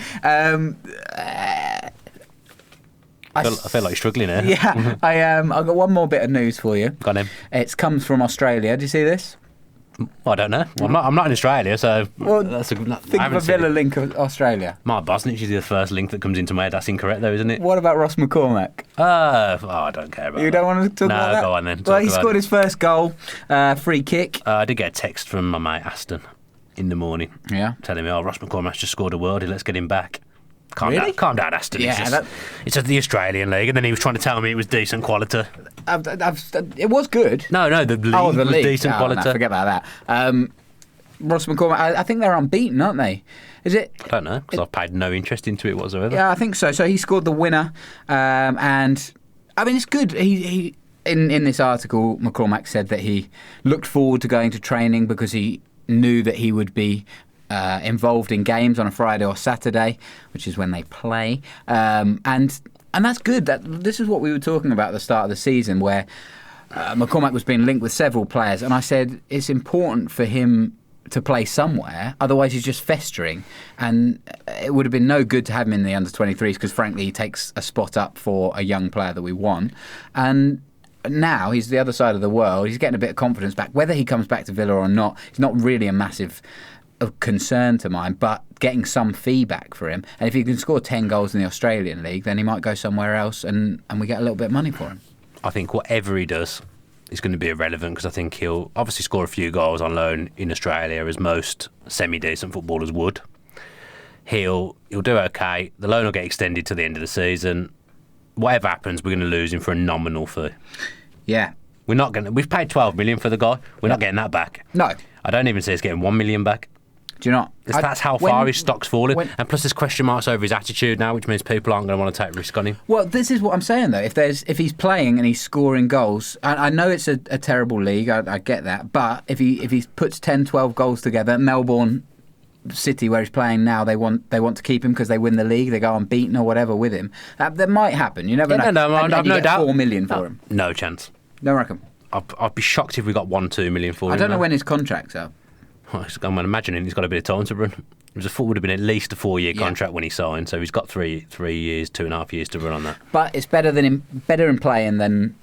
I feel like you're struggling here. Yeah. I've got one more bit of news for you. Got him. It comes from Australia. Do you see this? Well, I don't know. Well, I'm not in Australia, so Well, that's Think of a Villa link of Australia. Mark Bosnich is the first link that comes into my head. That's incorrect, though, isn't it? What about Ross McCormack? I don't care about You that. don't want to talk about that? No, go on then. Well, Talk he about scored it. his first goal, free kick. I did get a text from my mate Aston in the morning Yeah. telling me, Ross McCormack's just scored a worldie, let's get him back. Really? Calm down, Aston. Yeah, It's the Australian league, and then he was trying to tell me it was decent quality. It was good. No, the league was decent quality. No, forget about that. Ross McCormack, I think they're unbeaten, aren't they? Is it? I don't know, because I've paid no interest into it whatsoever. Yeah, I think so. So he scored the winner, and I mean it's good. He in this article, McCormack said that he looked forward to going to training because he knew that he would be involved in games on a Friday or Saturday, which is when they play, and that's good. This is what we were talking about at the start of the season, where McCormack was being linked with several players, and I said it's important for him to play somewhere, otherwise he's just festering, and it would have been no good to have him in the under-23s because frankly he takes a spot up for a young player that we want, and now he's the other side of the world. He's getting a bit of confidence back. Whether he comes back to Villa or not, it's not really a massive concern to mine, but getting some feedback for him, and if he can score 10 goals in the Australian League, then he might go somewhere else and we get a little bit of money for him. I think whatever he does is going to be irrelevant because I think he'll obviously score a few goals on loan in Australia, as most semi-decent footballers would. He'll do okay. The loan will get extended to the end of the season. Whatever happens, we're going to lose him for a nominal fee. Yeah. We've paid 12 million for the guy. We're not getting that back. No. I don't even see us getting 1 million back. Do you not? That's how far his stock's fallen. And plus there's question marks over his attitude now, which means people aren't going to want to take risk on him. Well, this is what I'm saying, though. If he's playing and he's scoring goals, and I know it's a terrible league, I get that, but if he puts 10, 12 goals together, Melbourne City, where he's playing now, they want to keep him because they win the league, they go unbeaten or whatever with him. That might happen. You never know. No, and I've you no get doubt. 4 million for him. No chance. Don't reckon. I'd be shocked if we got 1-2 million for him. I don't know now. when his contract's up. I'm imagining he's got a bit of time to run. It would have been at least a 4-year contract when he signed, so he's got 3 years, 2.5 years to run on that. But it's better in playing than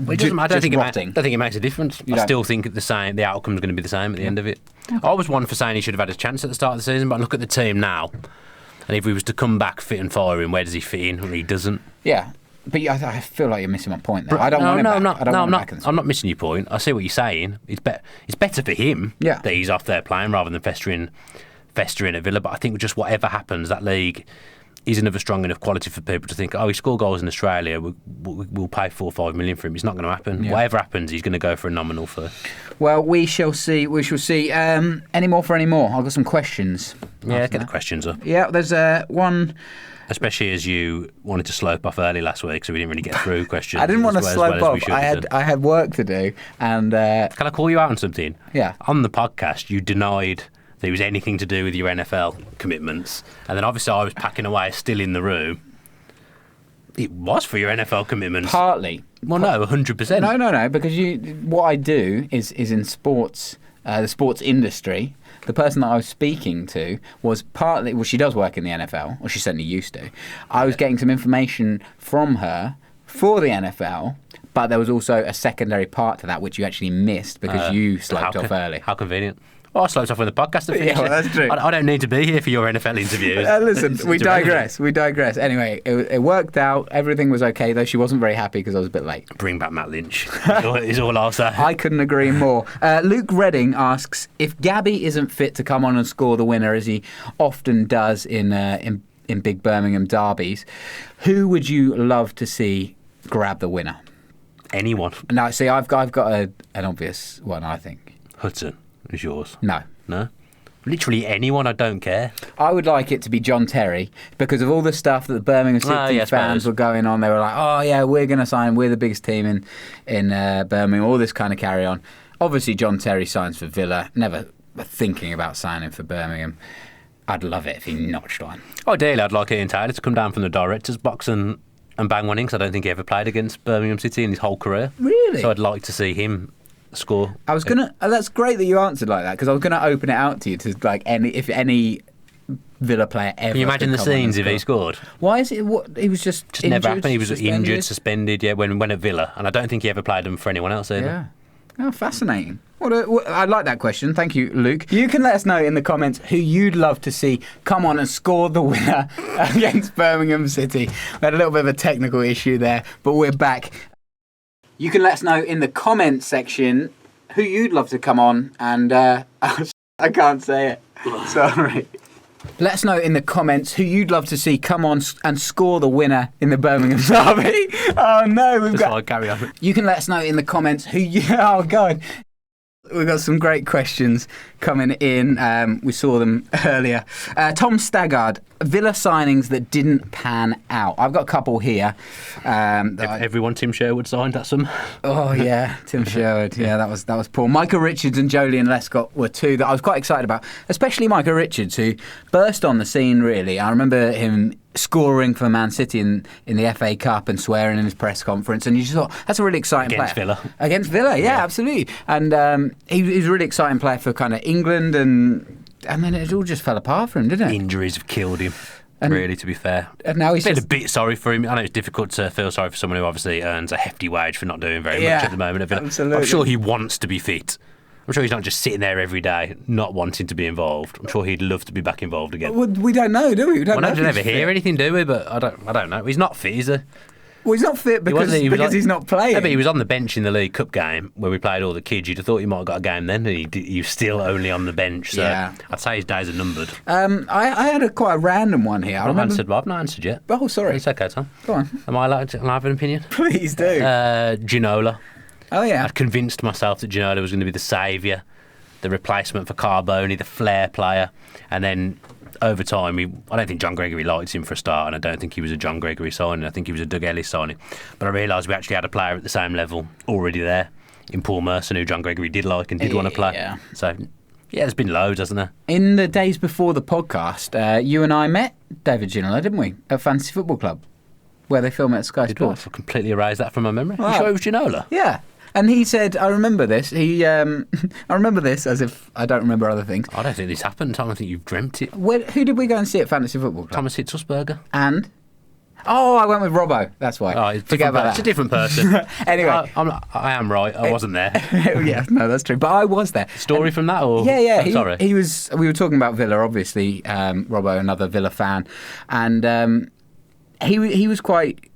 I don't think rotting. it makes a difference. I still think the outcome's going to be the same at the end of it. I was one for saying he should have had a chance at the start of the season, but I look at the team now, and if he was to come back fit and firing, where does he fit in? Well, he doesn't. Yeah. But I feel like you're missing my point there. I don't want him back. I'm not missing your point. I see what you're saying. It's better for him that he's off there playing rather than festering at Villa. But I think just whatever happens, that league he's another strong enough quality for people to think, oh, he scored goals in Australia, we'll pay 4 or 5 million for him. It's not going to happen. Yeah. Whatever happens, he's going to go for a nominal fee. Well, we shall see. We shall see. Any more for any more? I've got some questions. Yeah, get the questions up. Yeah, there's one. Especially as you wanted to slope off early last week, so we didn't really get through questions. I didn't want to as slope well as we off. should have done. I had work to do, and Can I call you out on something? Yeah. On the podcast, you denied there was anything to do with your NFL commitments, and then obviously I was packing away, still in the room. It was for your NFL commitments. partly. Well, no, 100%. No, because what I do is in sports, the sports industry. The person that I was speaking to was partly, well, she does work in the NFL, or she certainly used to. I was getting some information from her for the NFL, but there was also a secondary part to that which you actually missed because you sloped off early. How convenient. Well, I sloped off when the podcast had finished. Yeah, well, that's true. I don't need to be here for your NFL interviews. Listen, we It's digress. Anyway, it worked out. Everything was okay, though she wasn't very happy because I was a bit late. Bring back Matt Lynch is all I'll say. I couldn't agree more. Luke Redding asks, if Gabby isn't fit to come on and score the winner, as he often does in big Birmingham derbies, who would you love to see grab the winner? Anyone. Now, see, I've got an obvious one, I think. Hudson is yours. No. No? Literally anyone, I don't care. I would like it to be John Terry because of all the stuff that the Birmingham City fans were going on. They were like, oh, yeah, we're going to sign. We're the biggest team in Birmingham, all this kind of carry on. Obviously, John Terry signs for Villa. Never thinking about signing for Birmingham. I'd love it if he notched one. Ideally, I'd like Ian Taylor to come down from the director's box and bang one in, because I don't think he ever played against Birmingham City in his whole career. Really? So I'd like to see him score. I was gonna. That's great that you answered like that because I was gonna open it out to you to like if any Villa player ever. Can you imagine the scenes if he scored? Why is it? What he was just injured, never happened. He was suspended? injured, suspended. Yeah, when at Villa, and I don't think he ever played them for anyone else either. Yeah. Oh, fascinating. I like that question. Thank you, Luke. You can let us know in the comments who you'd love to see come on and score the winner against Birmingham City. We had a little bit of a technical issue there, but we're back. You can let us know in the comments section who you'd love to come on and... I can't say it. Sorry. Let us know in the comments who you'd love to see come on and score the winner in the Birmingham derby. Oh, no. Carry on. You can let us know in the comments who you... Oh, God. We've got some great questions coming in. We saw them earlier. Tom Staggard, Villa signings that didn't pan out. I've got a couple here. Everyone Tim Sherwood signed at some. Oh, yeah, Tim Sherwood. Yeah, that was poor. Micah Richards and Julian Lescott were two that I was quite excited about, especially Micah Richards, who burst on the scene, really. I remember him scoring for Man City in the FA Cup and swearing in his press conference, and you just thought, that's a really exciting Against player. Villa. Against Villa, yeah, absolutely. And he's a really exciting player for kind of England, and then it all just fell apart for him, didn't it? Injuries have killed him. And- really, to be fair. And now he's Been just... a bit sorry for him. I know it's difficult to feel sorry for someone who obviously earns a hefty wage for not doing very much at the moment. Absolutely. I'm sure he wants to be fit. I'm sure he's not just sitting there every day not wanting to be involved. I'm sure he'd love to be back involved again. Well, we don't know, do we? We don't know. We never hear anything, do we? But I don't know. He's not fit, is he? Well, he's not fit because he's not playing. No, but he was on the bench in the League Cup game where we played all the kids. You'd have thought he might have got a game then, and he was still only on the bench. So Yeah. I'd say his days are numbered. I had quite a random one here. I've not answered yet. Oh, sorry. It's okay, Tom. Go on. Am I allowed to have an opinion? Please do. Ginola. Oh, yeah. I'd convinced myself that Ginola was going to be the saviour, the replacement for Carboni, the flair player. And then over time, I don't think John Gregory liked him for a start, and I don't think he was a John Gregory signing. I think he was a Doug Ellis signing. But I realised we actually had a player at the same level already there in Paul Merson, who John Gregory did like and did want to play. Yeah. So, yeah, there's been loads, hasn't there? In the days before the podcast, you and I met David Ginola, didn't we, at Fantasy Football Club, where they film at Sky Sports. I've completely erased that from my memory. Wow. You sure it was Ginola? Yeah. And he said, I remember this. I remember this as if I don't remember other things. I don't think this happened, Tom. I think you've dreamt it. Who did we go and see at Fantasy Football Club? Thomas Hitzelsberger. And? Oh, I went with Robbo. That's why. Oh, Forget about that. It's a different person. Anyway. I am right. I wasn't there. Yeah, no, that's true. But I was there. Story from that? Or? Yeah. Oh, sorry. He was. We were talking about Villa, obviously. Robbo, another Villa fan. And he was quite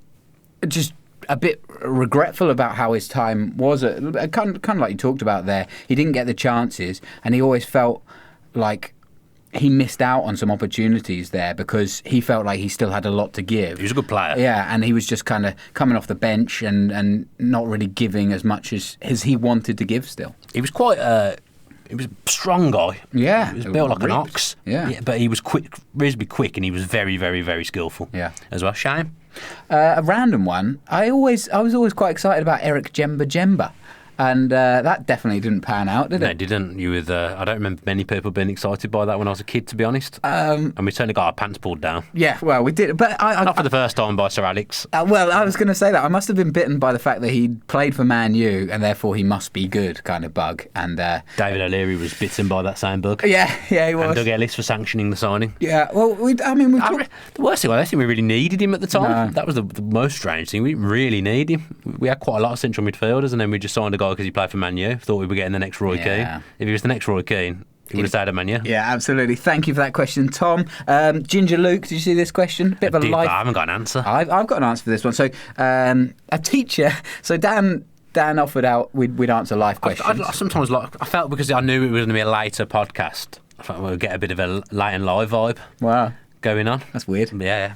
just a bit regretful about how his time was. Kind of like you talked about there. He didn't get the chances, and he always felt like he missed out on some opportunities there because he felt like he still had a lot to give. He was a good player. Yeah, and he was just kind of coming off the bench and not really giving as much as he wanted to give still. He was quite he was a strong guy. Yeah. He was built like an ox. Yeah. But he was quick, reasonably quick, and he was very, very, very skillful. Yeah. As well. Shame. A random one. I was always quite excited about Eric Jemba. And that definitely didn't pan out, did it? No, it didn't. You were I don't remember many people being excited by that when I was a kid, to be honest. And we certainly got our pants pulled down. Yeah, well, we did. But Not for the first time by Sir Alex. Well, I was going to say that. I must have been bitten by the fact that he played for Man U and therefore he must be good kind of bug. And David O'Leary was bitten by that same bug. Yeah, he was. And Doug Ellis for sanctioning the signing. Yeah, well, the worst thing, I don't think we really needed him at the time. No. That was the most strange thing. We didn't really need him. We had quite a lot of central midfielders, and then we just signed a guy because he played for Man U. Thought we were getting the next Roy Keane. If he was the next Roy Keane, he would have stayed at Man U. Yeah, absolutely. Thank you for that question, Tom. Ginger Luke, did you see this question? Bit of a life. I haven't got an answer. I've got an answer for this one. So, a teacher. So Dan offered out we'd answer life questions. I sometimes I felt because I knew it was going to be a later podcast. I thought we'd get a bit of a late and live vibe. Wow. Going on. That's weird. Yeah.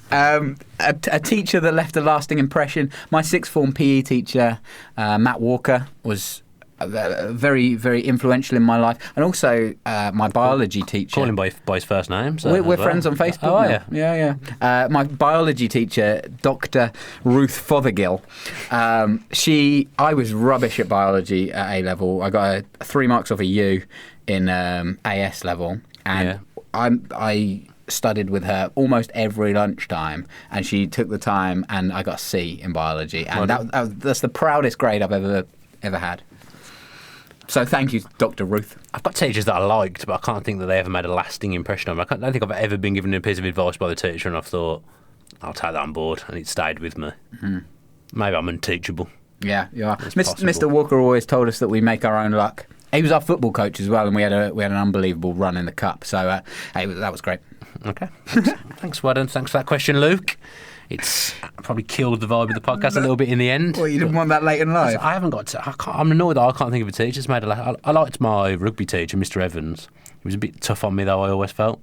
A teacher that left a lasting impression. My sixth form PE teacher, Matt Walker, was very, very influential in my life, and also my biology teacher. Call him by his first name. So we're friends on Facebook. Oh, now. Yeah. My biology teacher, Dr. Ruth Fothergill. I was rubbish at biology at A level. I got 3 marks off a U in AS level, and I studied with her almost every lunchtime, and she took the time, and I got a C in biology, and that's the proudest grade I've ever had. So thank you, Dr. Ruth. I've got teachers that I liked, but I can't think that they ever made a lasting impression on me. I don't think I've ever been given a piece of advice by the teacher and I've thought, I'll take that on board, and it stayed with me. Mm-hmm. Maybe I'm unteachable. Yeah, you are. Mr. Walker always told us that we make our own luck. He was our football coach as well, and we had an unbelievable run in the cup. So that was great. Okay. Thanks, Wadden. Thanks for that question, Luke. It's probably killed the vibe of the podcast a little bit in the end. Well, you didn't want that late in life. I haven't got I'm annoyed that I can't think of a teacher. It's made I liked my rugby teacher, Mr. Evans. He was a bit tough on me, though, I always felt.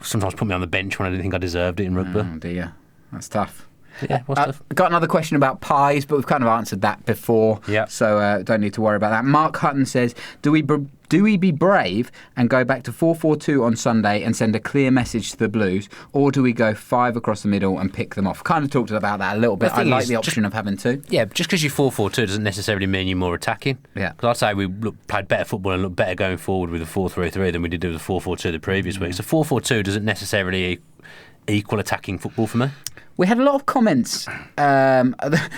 Sometimes put me on the bench when I didn't think I deserved it in rugby. Oh, dear. That's tough. Yeah, what's tough? Got another question about pies, but we've kind of answered that before. Yeah. So don't need to worry about that. Mark Hutton says, do we be brave and go back to 4-4-2 on Sunday and send a clear message to the Blues, or do we go 5 across the middle and pick them off? Kind of talked about that a little bit. I like the option of having 2. Yeah, just because you're 4-4-2 doesn't necessarily mean you're more attacking. Yeah. Because I'd say we played better football and looked better going forward with a 4-3-3 than we did with a 4-4-2 the previous week. So 4-4-2 doesn't necessarily equal attacking football for me. We had a lot of comments, a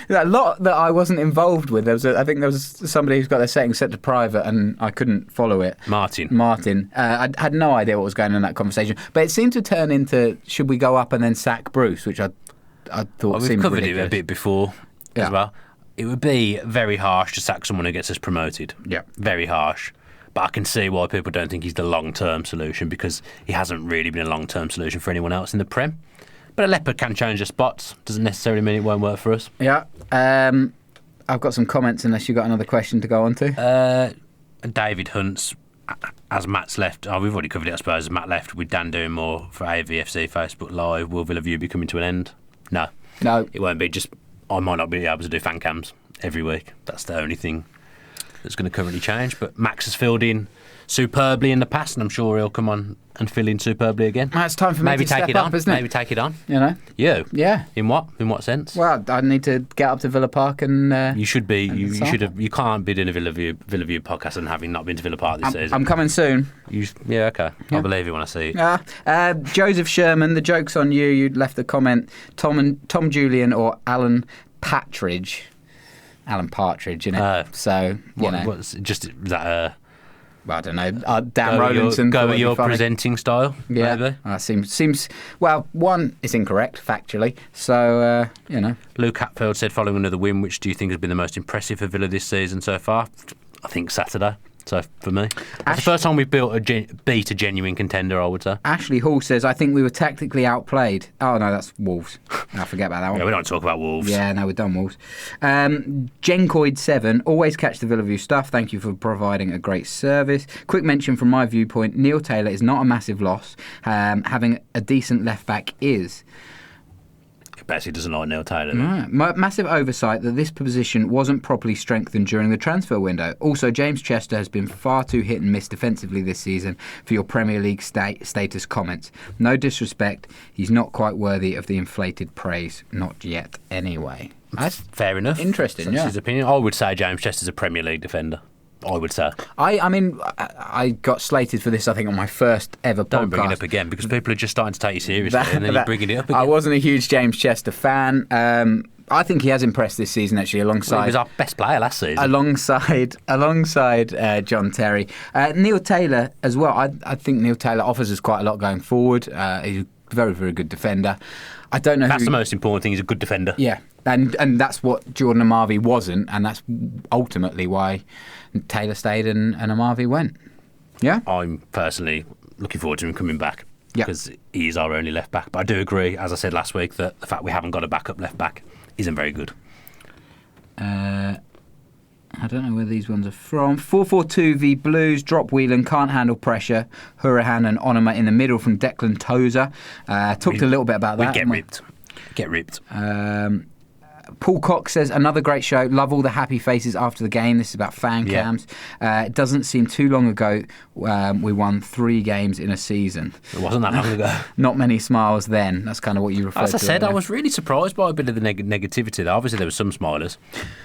lot that I wasn't involved with. I think there was somebody who's got their settings set to private and I couldn't follow it. Martin. I had no idea what was going on in that conversation. But it seemed to turn into, should we go up and then sack Bruce, which I thought seemed ridiculous. We've covered it a bit before as well. It would be very harsh to sack someone who gets us promoted. Yeah. Very harsh. But I can see why people don't think he's the long-term solution, because he hasn't really been a long-term solution for anyone else in the Prem. But a leopard can change the spots. Doesn't necessarily mean it won't work for us. Yeah. I've got some comments, unless you've got another question to go on to. David Hunt's, as Matt's left, we've already covered it, I suppose, as Matt left, with Dan doing more for AVFC Facebook Live, will Villa View be coming to an end? No. It won't be. Just I might not be able to do fan cams every week. That's the only thing that's going to currently change. But Max has filled in superbly in the past, and I'm sure he'll come on and fill in superbly again. It's time for me to step up, isn't it? Maybe take it on. You know? You? Yeah. In what sense? Well, I need to get up to Villa Park and... you should be. You should have. You can't be doing a Villa View podcast and having not been to Villa Park this season. I'm coming soon. Okay. Yeah. I'll believe you when I see you. Joseph Sherman, the joke's on you. You left a comment. Tom Julian or Alan Partridge. Alan Partridge, you know. So, you know. What's just that... I don't know. Dan Rolinson. Go with your presenting style. Yeah, maybe. Seems. Well, one is incorrect factually. So you know. Luke Hatfield said, following another win, which do you think has been the most impressive for Villa this season so far? I think Saturday. So for me, it's the first time we've beat a genuine contender, I would say. Ashley Hall says, I think we were tactically outplayed. Oh, no, that's Wolves. I forget about that one. Yeah, we don't talk about Wolves. Yeah, no, we're done, Wolves. Gencoid7, always catch the Villa View stuff. Thank you for providing a great service. Quick mention from my viewpoint, Neil Taylor is not a massive loss. Having a decent left-back is. Basically doesn't like Neil Taylor. Right. Massive oversight that this position wasn't properly strengthened during the transfer window. Also, James Chester has been far too hit and miss defensively this season for your Premier League status comments. No disrespect, he's not quite worthy of the inflated praise. Not yet, anyway. That's fair enough. Interesting, That's his opinion. I would say James Chester's a Premier League defender. I would say. I mean, I got slated for this, I think, on my first ever podcast. Don't bring it up again, because people are just starting to take you seriously, and then you're bringing it up again. I wasn't a huge James Chester fan. I think he has impressed this season, actually, alongside... Well, he was our best player last season. Alongside John Terry. Neil Taylor as well. I think Neil Taylor offers us quite a lot going forward. He's a very, very good defender. I don't know That's the most important thing, he's a good defender. Yeah, and that's what Jordan Amavi wasn't, and that's ultimately why Taylor stayed and Amavi went. Yeah? I'm personally looking forward to him coming back, because he is our only left-back. But I do agree, as I said last week, that the fact we haven't got a backup left-back isn't very good. I don't know where these ones are from. 4-4-2 v Blues. Drop Whelan, can't handle pressure. Hurahan and Onoma in the middle from Declan Tozer. Talked a little bit about that. We get ripped. Paul Cox says, another great show. Love all the happy faces after the game. This is about fan cams. It doesn't seem too long ago we won 3 games in a season. It wasn't that long ago. Not many smiles then. That's kind of what you referred to. As I said, I was really surprised by a bit of the negativity there. Obviously, there was some smilers.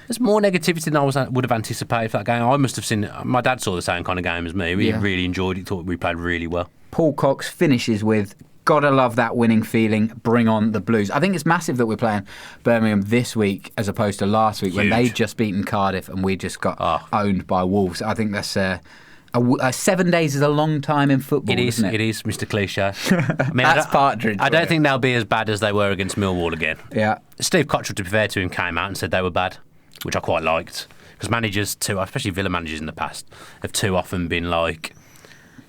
There's more negativity than I would have anticipated for that game. I must have seen... My dad saw the same kind of game as me. We really enjoyed it. Thought we played really well. Paul Cox finishes with... Gotta love that winning feeling. Bring on the Blues. I think it's massive that we're playing Birmingham this week as opposed to last week when they'd just beaten Cardiff and we just got owned by Wolves. I think that's 7 days is a long time in football. Isn't it? It is, Mr. Cliche. I mean, That's partridge. I don't think they'll be as bad as they were against Millwall again. Yeah. Steve Cottrell, to be fair to him, came out and said they were bad, which I quite liked. Because managers, especially Villa managers in the past, have too often been like...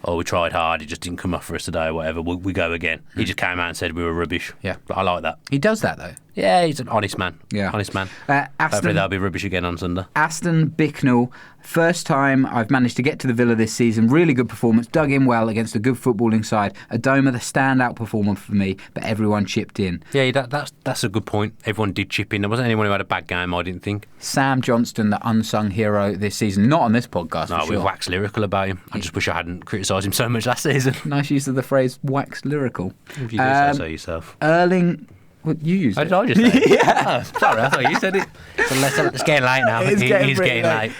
Oh, we tried hard, it just didn't come off for us today or whatever, we go again. He just came out and said we were rubbish. Yeah. But I like that. He does that, though. Yeah, he's an honest man. Yeah. Honest man. Aston, hopefully they'll be rubbish again on Sunday. Aston Bicknell, first time I've managed to get to the Villa this season. Really good performance, dug in well against a good footballing side. Adoma, the standout performer for me, but everyone chipped in. Yeah, that's a good point. Everyone did chip in. There wasn't anyone who had a bad game, I didn't think. Sam Johnston, the unsung hero this season. Not on this podcast, No, for sure. we waxed lyrical about him. I just wish I hadn't criticised him so much last season. Nice use of the phrase wax lyrical. If you do say so yourself. Erling... Well, you used it. Did I just say it? Yeah. Oh, sorry, I thought you said it. It's getting late now. He's getting late.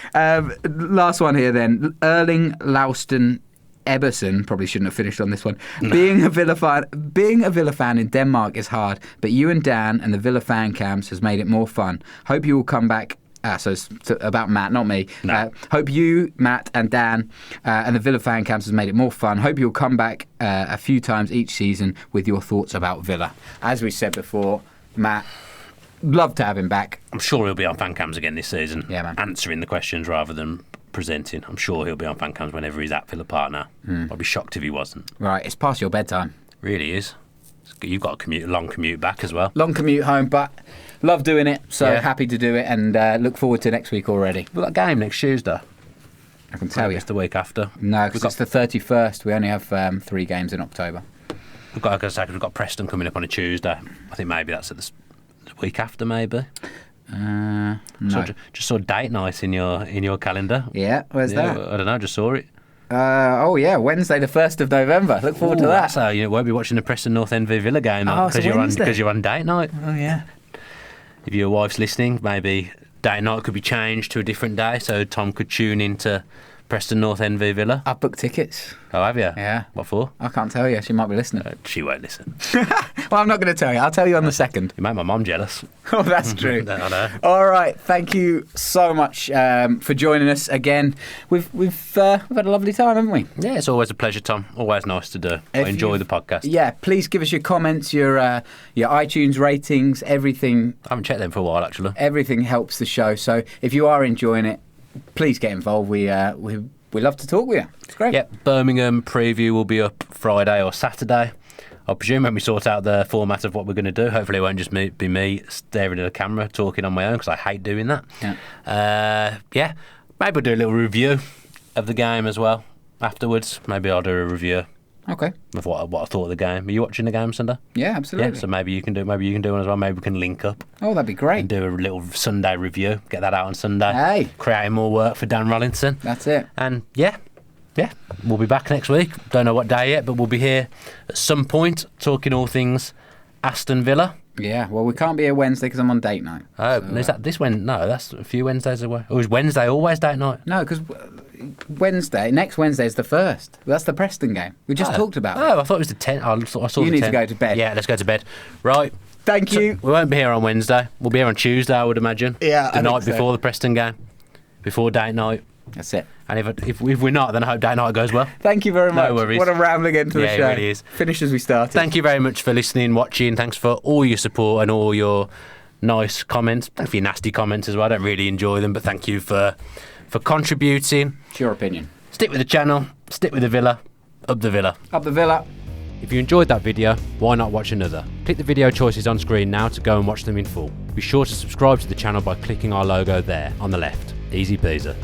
Last one here then. Erling Lauston Eberson, probably shouldn't have finished on this one. No. Being a Villa fan in Denmark is hard, but you and Dan and the Villa fan cams has made it more fun. Hope you will come back. So it's about Matt, not me. No. Hope you, Matt and Dan and the Villa fan camps has made it more fun. Hope you'll come back a few times each season with your thoughts about Villa. As we said before, Matt, love to have him back. I'm sure he'll be on fan cams again this season. Yeah, man. Answering the questions rather than presenting. I'm sure he'll be on fan cams whenever he's at Villa Park now. I'd be shocked if he wasn't. Right, it's past your bedtime. Really is. You've got a long commute back as well. Long commute home, but love doing it, so happy to do it, and look forward to next week already. We've got a game next Tuesday. I can tell you. It's the week after. No, because it's the 31st. We only have 3 games in October. We've got Preston coming up on a Tuesday. I think maybe that's at the week after, maybe. No. So just saw date night in your calendar. Yeah, where's that? I don't know, just saw it. Wednesday the 1st of November. Look forward to that. So you won't be watching the Preston North End v Villa game because you're on date night. Oh yeah. If your wife's listening, maybe date night could be changed to a different day, so Tom could tune into Preston North End v Villa. I've booked tickets. Oh, have you? Yeah. What for? I can't tell you. She might be listening. She won't listen. Well, I'm not going to tell you. I'll tell you on the 2nd. You make my mum jealous. Oh, that's true. I know. All right. Thank you so much for joining us again. We've had a lovely time, haven't we? Yeah, it's always a pleasure, Tom. Always nice to do. I enjoy the podcast. Yeah, please give us your comments, your iTunes ratings, everything. I haven't checked them for a while, actually. Everything helps the show. So if you are enjoying it, please get involved. We're We love to talk with you. It's great. Yep, Birmingham preview will be up Friday or Saturday. I presume when we sort out the format of what we're going to do, hopefully it won't just be me staring at a camera talking on my own, because I hate doing that. Yeah. Maybe we'll do a little review of the game as well afterwards. Maybe I'll do a review Okay. of what I thought of the game. Are you watching the game Sunday? Yeah, absolutely. Yeah, so maybe you can do one as well. Maybe we can link up Oh, that'd be and great. do a little Sunday review. Get that out on Sunday. Hey. Creating more work for Dan Rolinson. That's it. And yeah, we'll be back next week. Don't know what day yet, but we'll be here at some point talking all things Aston Villa. Yeah, well, we can't be here Wednesday because I'm on date night. Oh, So, is that this Wednesday? No, that's a few Wednesdays away. Or is Wednesday always date night? No, because next Wednesday is the 1st. That's the Preston game. We just talked about it. Oh, I thought it was the 10th. I saw You the need to 10th. go to bed. Yeah, let's go to bed. Right. Thank So you. we won't be here on Wednesday. We'll be here on Tuesday, I would imagine. Yeah, The I night think so. before the Preston game. Before date night. That's it. And if we're not, then I hope date night goes well. Thank you very much. worries. What a rambling end to the Yeah, it show. really is. Finish as we started. Thank you very much for listening, watching. Thanks for all your support and all your nice comments. Thanks for your nasty comments as well. I don't really enjoy them, but thank you for contributing. It's your opinion. Stick with the channel. Stick with the Villa. Up the Villa. Up the Villa. If you enjoyed that video, why not watch another? Click the video choices on screen now to go and watch them in full. Be sure to subscribe to the channel by clicking our logo there on the left. Easy peasy.